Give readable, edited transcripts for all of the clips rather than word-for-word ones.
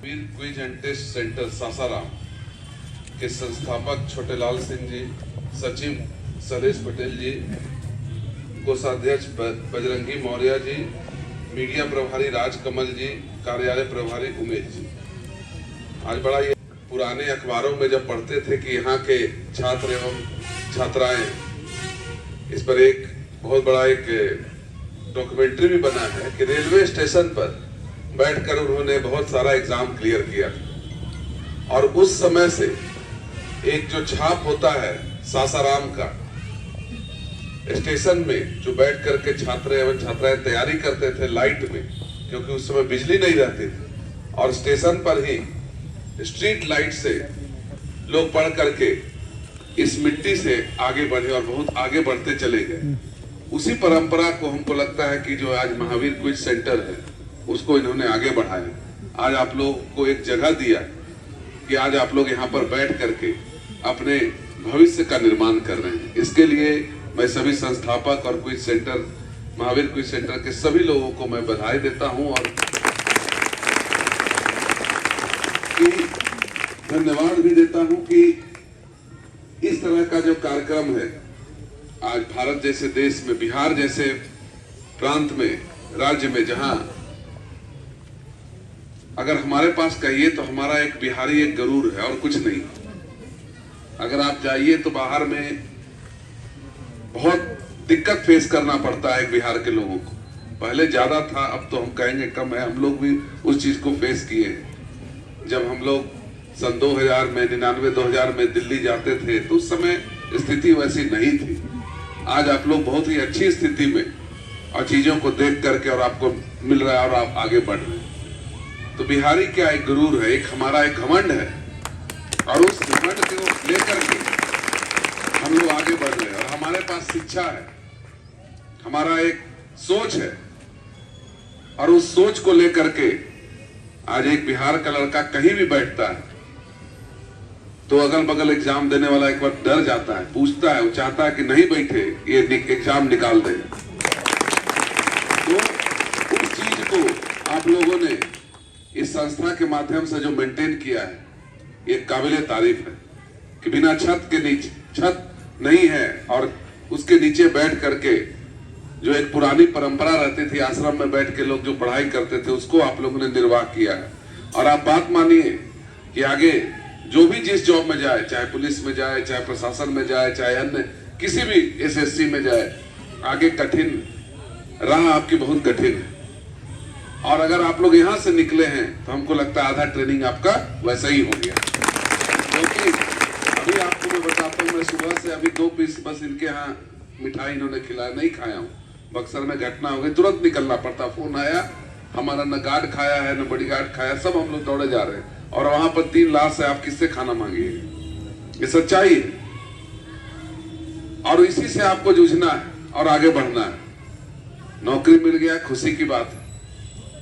Veer quiz and test centre Sasaram के संस्थापक छोटेलाल सिंह जी, सचिव सलेश पटेल जी, कोषाध्यक्ष बजरंगी मौर्य जी, मीडिया प्रभारी राजकमल जी, कार्यालय प्रभारी उमेश जी। आज बड़ा ये पुराने अखबारों में जब पढ़ते थे कि यहाँ के छात्र एवं छात्राएं, इस पर एक बहुत बड़ा एक डॉक्यूमेंट्री भी बना है कि रेलवे स्टेशन पर बैठकर उन्होंने बहुत सारा एग्जाम क्लियर किया और उस समय से एक जो छाप होता है सासाराम का, स्टेशन में जो बैठ करके छात्र एवं छात्राएं तैयारी करते थे लाइट में, क्योंकि उस समय बिजली नहीं रहती थी, और स्टेशन पर ही स्ट्रीट लाइट से लोग पढ़ करके इस मिट्टी से आगे बढ़े और बहुत आगे बढ़ते चले गए। उसी परंपरा को हमको लगता है कि जो आज महावीर क्विज सेंटर है उसको इन्होंने आगे बढ़ाया। आज आप लोग को एक जगह दिया कि आज आप लोग यहाँ पर बैठ करके अपने भविष्य का निर्माण कर रहे हैं। इसके लिए मैं सभी संस्थापक और quiz centre, Mahavir quiz centre के सभी लोगों को मैं बधाई देता हूं और धन्यवाद भी देता हूं कि इस तरह का जो कार्यक्रम है आज भारत जैसे देश में, बिहार जैसे प्रांत में, राज्य में, जहां अगर हमारे पास कहिए तो हमारा एक बिहारी एक गरूर है और कुछ नहीं। अगर आप जाइए तो बाहर में बहुत दिक्कत फेस करना पड़ता है बिहार के लोगों को। पहले ज्यादा था, अब तो हम कहेंगे कम है। हम लोग भी उस चीज को फेस किए हैं। जब हम लोग सन 2000 में 99-2000 में दिल्ली जाते थे तो उस समय स्थिति वैसी नहीं थी। आज आप लोग बहुत ही अच्छी स्थिति में और चीजों को देख करके और आपको मिल रहा है और आप आगे बढ़ रहे हैं। तो बिहारी क्या एक गुरूर है, एक हमारा एक घमंड है, और उस घमंड को लेकर के हम लोग आगे बढ़ रहे हैं। और हमारे पास शिक्षा है, हमारा एक सोच है, और उस सोच को लेकर के आज एक बिहार का लड़का कहीं भी बैठता है तो अगल बगल एग्जाम देने वाला एक बार डर जाता है, पूछता है, वो चाहता है कि नहीं बैठे, ये एग्जाम निकाल दे। तो उस चीज को आप लोगों ने इस संस्था के माध्यम से जो मेंटेन किया है, ये काबिले तारीफ है कि बिना छत के नीचे, छत नहीं है और उसके नीचे बैठ करके जो एक पुरानी परंपरा रहती थी, आश्रम में बैठ के लोग जो पढ़ाई करते थे, उसको आप लोगों ने निर्वाह किया है। और आप बात मानिए कि आगे जो भी जिस जॉब में जाए, चाहे पुलिस में जाए, चाहे प्रशासन में जाए, चाहे अन्य किसी भी एसएससी में जाए, आगे कठिन राह आपकी बहुत कठिन है। और अगर आप लोग यहाँ से निकले हैं तो हमको लगता है आधा ट्रेनिंग आपका वैसा ही हो गया। क्योंकि अभी आपको मैं बताता हूँ, मैं सुबह से अभी 2 पीस बस इनके यहाँ मिठाई इन्होंने खिलाया, नहीं खाया हूँ। बक्सर में घटना हो गई, तुरंत निकलना पड़ता, फोन आया, हमारा न गार्ड खाया है न बॉडी गार्ड खाया, सब हम लोग दौड़े जा रहे हैं। और वहां पर 3 लाश है, आप किससे खाना मांगिए? ये सच्चाई है। और इसी से आपको जूझना है और आगे बढ़ना है। नौकरी मिल गया, खुशी की बात है,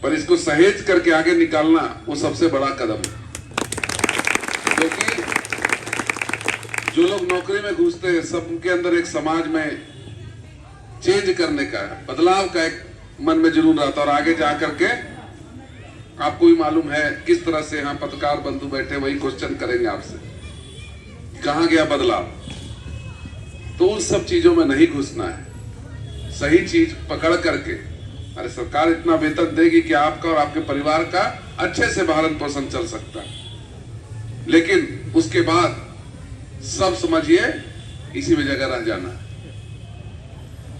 पर इसको सहेज करके आगे निकालना वो सबसे बड़ा कदम है। क्योंकि जो लोग नौकरी में घुसते हैं, सबके अंदर एक समाज में चेंज करने का, बदलाव का एक मन में जरूर रहता है। और आगे जा करके आपको भी मालूम है किस तरह से यहाँ पत्रकार बंधु बैठे वही क्वेश्चन करेंगे आपसे, कहाँ गया बदलाव। तो उन सब चीजों में नहीं घुसना है, सही चीज पकड़ करके। अरे सरकार इतना वेतन देगी कि आपका और आपके परिवार का अच्छे से भरण पोषण चल सकता है, लेकिन उसके बाद सब समझिए इसी में जगह रह जाना है।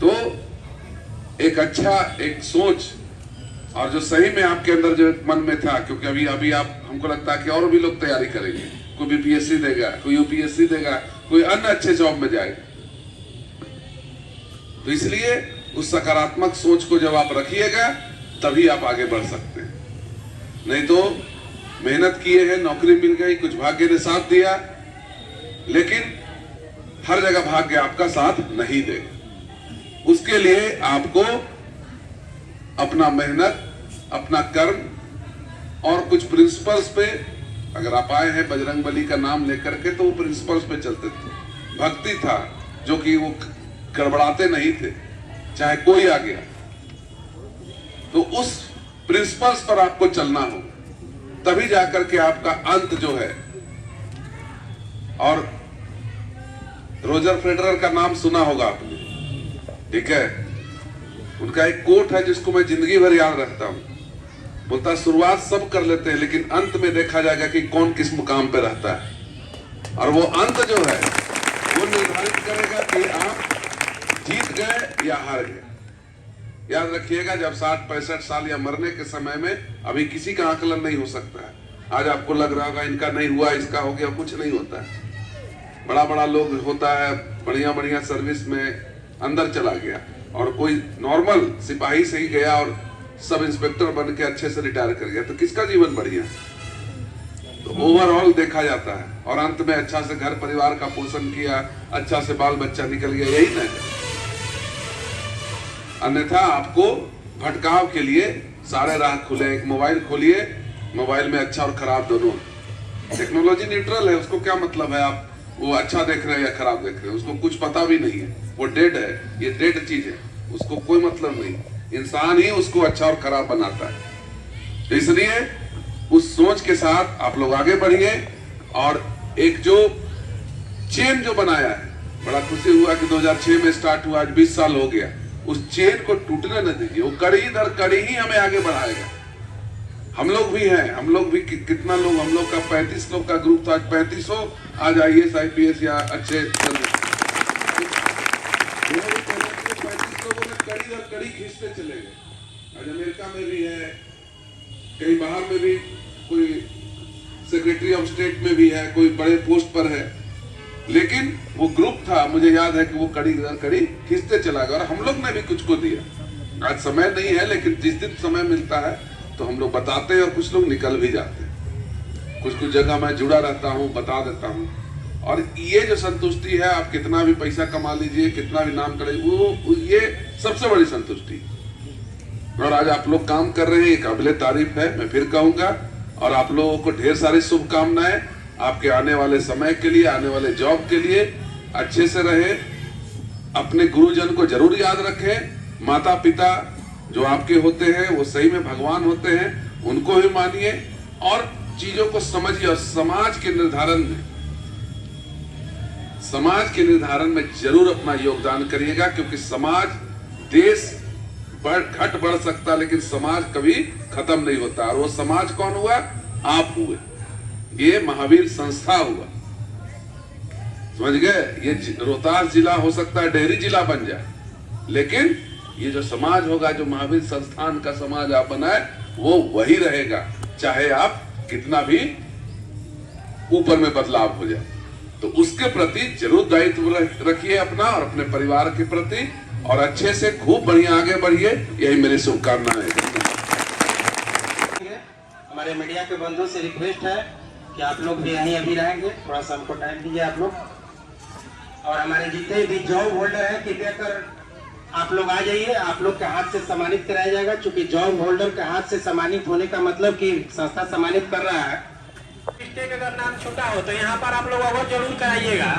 तो एक अच्छा एक सोच, और जो सही में आपके अंदर जो मन में था, क्योंकि अभी आप, हमको लगता है कि और भी लोग तैयारी करेंगे, कोई बीपीएससी देगा, कोई यूपीएससी देगा, कोई अन्य अच्छे जॉब में जाएगा। तो इसलिए उस सकारात्मक सोच को जब आप रखिएगा तभी आप आगे बढ़ सकते हैं। नहीं तो मेहनत किए हैं, नौकरी मिल गई, कुछ भाग्य ने साथ दिया, लेकिन हर जगह भाग्य आपका साथ नहीं देगा। उसके लिए आपको अपना मेहनत, अपना कर्म और कुछ प्रिंसिपल्स पे, अगर आप आए हैं बजरंगबली का नाम लेकर के, तो वो प्रिंसिपल्स पे चलते थे। भक्ति था जो कि वो गड़बड़ाते नहीं थे, चाहे कोई आ गया। तो उस प्रिंसिपल्स पर आपको चलना हो। तभी जाकर के आपका अंत जो है। और रोजर फेडरर का नाम सुना होगा आपने, ठीक है? उनका एक कोट है जिसको मैं जिंदगी भर याद रखता हूं। बोलता, शुरुआत सब कर लेते हैं लेकिन अंत में देखा जाएगा कि कौन किस मुकाम पे रहता है, और वो अंत जो है वो निर्धारित करेगा कि आप जीत गए या हार गए। याद रखिएगा, जब 60-65 साल या मरने के समय में अभी किसी का आकलन नहीं हो सकता है। आज आपको लग रहा होगा इनका नहीं हुआ, इसका हो गया, कुछ नहीं होता है। बड़ा बड़ा लोग होता है, बढ़िया बढ़िया सर्विस में अंदर चला गया, और कोई नॉर्मल सिपाही से ही गया और सब इंस्पेक्टर बन के अच्छे से रिटायर कर गया, तो किसका जीवन बढ़िया? तो ओवरऑल देखा जाता है, और अंत में अच्छा से घर परिवार का पोषण किया, अच्छा से बाल बच्चा निकल गया, यही ना है। अन्यथा आपको भटकाव के लिए सारे राह खुले। एक मोबाइल खोलिए, मोबाइल में अच्छा और खराब दोनों, टेक्नोलॉजी न्यूट्रल है, उसको क्या मतलब है आप वो अच्छा देख रहे हैं या खराब देख रहे हैं, उसको कुछ पता भी नहीं है, वो डेड है, ये डेड चीज है, उसको कोई मतलब नहीं। इंसान ही उसको अच्छा और खराब बनाता है। तो इसलिए उस सोच के साथ आप लोग आगे बढ़िए, और एक जो चेन जो बनाया है, बड़ा खुशी हुआ कि 2006 में स्टार्ट हुआ, आज 20 साल हो गया। उस चेन को टूटने न दीजिए, वो कड़ी दर कड़ी ही हमें आगे बढ़ाएगा। हम लोग भी हैं, हम लोग भी कितना लोग, हम लोग का 35 लोग का ग्रुप था, आज 3500 आज IAS IPS या अच्छे 35 लोगों ने कड़ी दर कड़ी खींचते चले गए। आज अमेरिका में भी है, कहीं बाहर में भी कोई सेक्रेटरी ऑफ स्टेट में भी है, कोई बड़े पोस्ट पर है, लेकिन वो ग्रुप था, मुझे याद है कि वो कड़ी दर कड़ी खींचते चला गया, और हम लोग ने भी कुछ को दिया। आज समय नहीं है, लेकिन जिस दिन समय मिलता है तो हम लोग बताते हैं, और कुछ लोग निकल भी जाते हैं। कुछ जगह मैं जुड़ा रहता हूँ, बता देता हूँ, और ये जो संतुष्टि है, आप कितना भी पैसा कमा लीजिए, कितना भी नाम करें, वो ये सबसे बड़ी संतुष्टि। और आज आप लोग काम कर रहे हैं, काबिले तारीफ है, मैं फिर कहूंगा। और आप लोगों को ढेर सारी शुभकामनाएं आपके आने वाले समय के लिए, आने वाले जॉब के लिए। अच्छे से रहे, अपने गुरुजन को जरूर याद रखें। माता पिता जो आपके होते हैं वो सही में भगवान होते हैं, उनको ही मानिए, और चीजों को समझिए। और समाज के निर्धारण में जरूर अपना योगदान करिएगा, क्योंकि समाज, देश घट बढ़ सकता, लेकिन समाज कभी खत्म नहीं होता। और वो समाज कौन हुआ? आप हुए। ये महावीर संस्था हुआ, समझ गए? ये रोहतास जिला हो सकता है डेहरी जिला बन जाए, लेकिन ये जो समाज होगा, जो महावीर संस्थान का समाज आप बनाए, वो वही रहेगा, चाहे आप कितना भी ऊपर में बदलाव हो जाए। तो उसके प्रति जरूर दायित्व रखिए अपना, और अपने परिवार के प्रति, और अच्छे से खूब बढ़िया आगे बढ़िए। यही मेरी शुभकामनाएं है। हमारे मीडिया के बंधुओं से रिक्वेस्ट है कि आप लोग भी यहीं अभी रहेंगे, थोड़ा सा हमको टाइम दीजिए आप लोग। और हमारे जितने भी जॉब होल्डर हैं, कृपया कर आप लोग आ जाइए, आप लोग के हाथ से सम्मानित कराया जाएगा। चूंकि जॉब होल्डर के हाथ से सम्मानित होने का मतलब कि संस्था सम्मानित कर रहा है। स्टेट अगर नाम छूटा हो तो यहाँ पर आप लोग अवश्य जरूर कराइएगा।